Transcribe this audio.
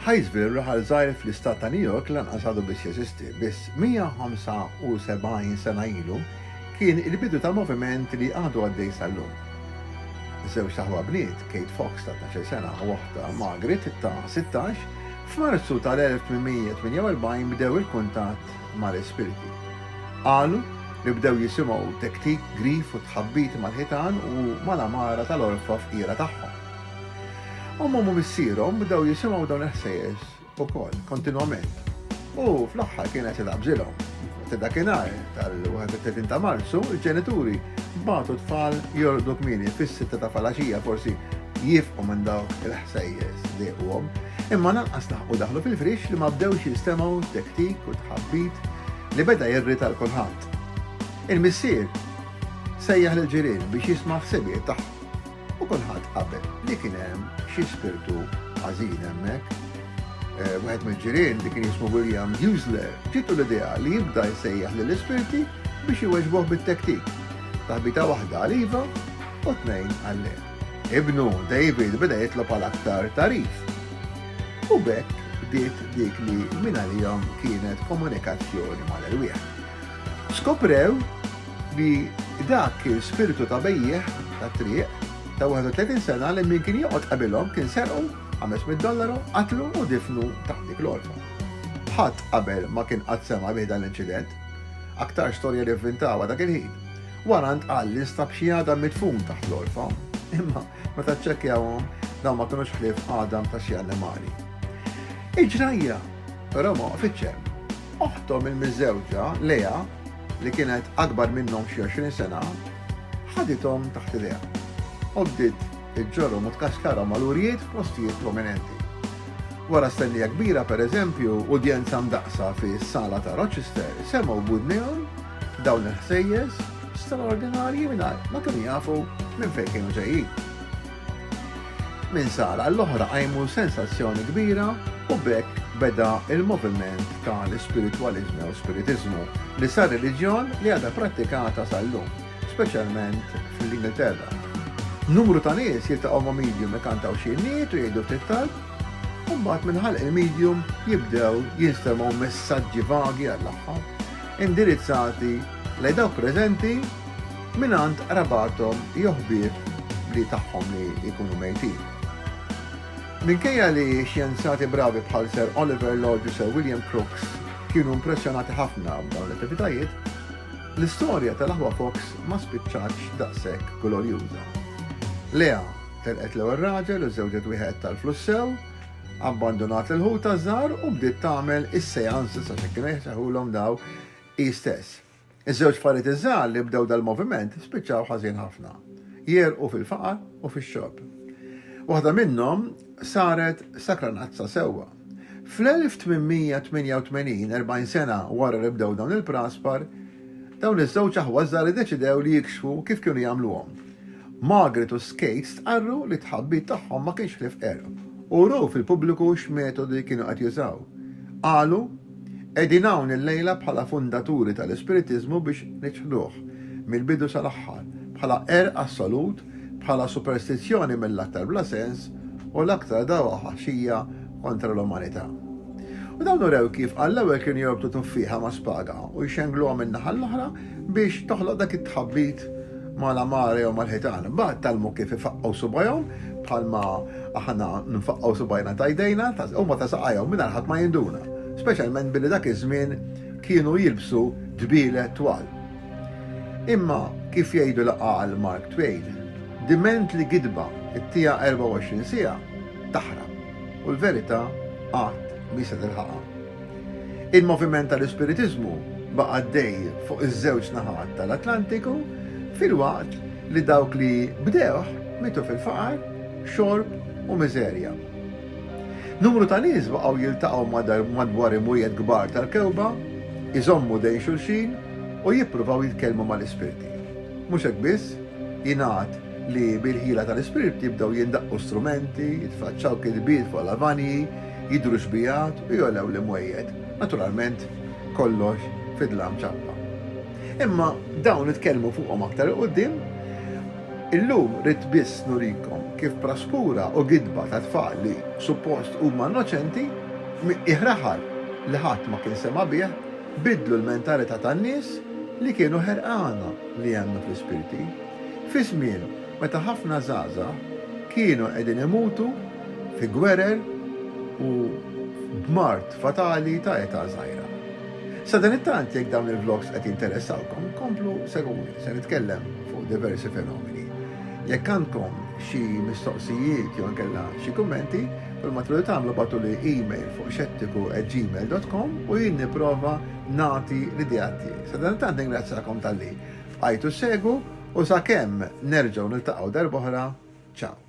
Hinesville raħal żgħir fl-istat ta' New York lanqas għadu biss jeżisti, biss 175 sena ilu kien il-bidu ta' moviment li għadu għaddej sal-lum. Żewġ taħwa bniet, Kate Fox ta' 12 sena u waħda Margaret ta' 16, f'Marzu tal-1848 bdew il-kuntatt mal-ispiriti. Qalu li bdew jisimgħu tektik, grif u tħabbit mal-ħitan u mal-amara tal-orfa f'ira tagħhom. Ommu missierhom bdew jisimgħu dawn il-ħsejjes ukoll kontinwament. U fl-aħħar kienet tidabżilhom. Dakinhar tal-31 ta' Marzu, il-ġenituri bagħtu tfal jorqdu kmieni fis-sitta ta' falaxija forsi jifqu minn dawk il-ħsejjes deqhom, imma lanqas laħqu daħlu fil-frix li ma bdewx jistemaw tektik u tħabbit li beda jirrita l-kulħadd. Il-missier sejjaħ lill-ġirien biex jisma' ħsibiet tagħhom. U kulħadd qabel li kien hemm xi spiritu ħażin hemmhekk. Wieħed mill-ġirien li kien jismu William Husler ġitu l-idea li jibda jsejjaħ lill-ispiriti biex iweġbuh bit-tektik. Taħbita waħda għal-iva u tnejn għal-le. Ibnu David beda jitlob għal aktar tarif. U bekk bdiet dik li minn għalihom kienet komunikazzjoni mal-irwieħ. Skoprew li dak il-spiritu ta' bejjeħ ta' triq ta' 31 sena li min kien joqgħod qabilhom kien serqu $500 qatlu u difnu taħt dik l-orfa. Ħadd qabel ma kien qatt sema bih dan l-inċident, aktar storja li vvintawa dak il-ħin. Wara ntqal li nstab xi għadam midfun taħt l-orfa, imma meta ċċekkjawhom dawn ma kinux ħlief għadam ta' xi annimali. Il-ġrajja però ma waqfitx. Oħtom il-miżewġa Lea li kienet akbar minnhom xi 20 sena ħadithom taħt idea. Oddit il-ġorrom u tkaxkara mal-urijiet f'postijiet prominenti. Wara stennija kbira pereżempju udjenza mdaqsa fis-sala ta' Rochester semgħu b'udnejhom dawn il-ħsejjes straordinarji mingħajr ma kienu jafu minn fejn kienu ġejjin. Minn sala l-oħra qajmu sensazzjoni kbira u bekk beda il-moviment tal-ispiritwaliżmu u spiritizmu li sar reliġjon li għadha prattikata sal-lum, speċjalment fl-Ingilterra. Numru ta' nies jiltaqgħu ma' medium ikantaw xi niet u jgħidu ftit talb, u mbagħad minħalq il-medium jibdew jinstemaw messaġġi vagi għall-aħħar indirizzati lejn dawk preżenti mingħand rabathom joħbieb li tagħhom li jkunu mejtin. Minkejja li xjenzati bravi bħal Sir Oliver Lodge u Sir William Crookes kienu impressjonati ħafna b'dawn l-attivitajiet, l-istorja tal-aħwa Fox ma spiċċatx daqshekk glorjuża. Lea telqet l-ewwel raġel u żewġet wieħed tal-flussew, abbandonat il-ħut taż-żgħar u bdiet tagħmel is-seansi sa kienu jseħħulhom daw hi stess. Iż-żewġ farid iż-żgħar li bdew dal-moviment spiċċaw ħażin ħafna, jerqu fil-faqar u fix-xorb. Waħda minnhom saret sakranazza sewwa. Fl-1888, 40 sena wara li bdew dawn il-praspar, dawn iż-żewġ aħwa żgħar iddeċidew li jikxfu kif kienu jagħmluhom. Margaret u Kate stqarru li tħabbit tagħhom ma kienx ħlief qerb u raw fil-pubbliku x'metodi kienu qed jużaw. Qalu qegħdin hawn il-lejla bħala fundaturi tal-ispiritizmu biex niċħduh mill-bidu sal-aħħar bħala assolut, bħala superstizzjoni mill-aktar bla sens u l-aktar dawa ħaxija kontra l-umanità. U dawn urew kif għall-ewwel kienu jorbtu tuffiħa ma' spaga u jxengluha min-naħa l-oħra biex toħloq dak it-tħabbit mal-amari u mal-ħitan. Bagħad talmu kif ifaqqgħu subajhom bħalma aħna nfaqqgħu subajna ta' jdejna u ma ta' saqajhom mingħajr ħadd ma jinduna, speċjalment billi dak iż-żmien kienu jilbsu dbielet twal. Imma kif jgħidu laqal Mark Twain, diment li gidba it-tija 24 siegħa taħrab u l-verità qatt misa tilħaqha. Il-moviment tal-ispiritizmu baqa' għaddej fuq iż-żewġ naħat tal-Atlantiku fil-waqt li dawk li bdewh mitu fil-faqar, xorb u miżerja. Numru ta' nies baqgħu jiltaqgħu madwar imwiet kbar tal-kewba, iżommu dejn xulxin u jippruvaw jitkellmu mal-ispiriti. Mhux hekk biss, jingħad li bil-ħila tal-ispiriti jibdew jindaqqu strumenti, jitfaċċaw kidbiet fuq lavanji, jidru xbijat u jolew l-imwejjed. Naturalment, kollox fidlam ċappa. Imma dawn nitkellmu fuqhom aktar qudiem, illum rid biss nurikom kif praspura u gidba ta' tfal li suppost huma innoċenti iħraħal li ħadd ma kien sema bih, bidlu l-mentalità tan-nies li kienu ħerqana li jemnu fl-ispiriti. Fi żmien meta ħafna żgħażagħ kienu qegħdin imutu fi gwerer u b'mart fatali ta' età żgħira. Sa dan it-tant jekk dawn il-vlogs qed jinteressawkom, komplu seguni, se nitkellem fuq diversi fenomeni. Jekk għandkom xi mistoqsijiet jew inkella xi kummenti, kull ma tridu tagħmlu batu li email fuq xettiku@gmail.com u jien nipprova nagħti l-idejat tiegħi. Sa dan it-tant ningrazzjakom tal-li għajtu segu u sakemm nerġgħu niltaqgħu darb'oħra, ċaw.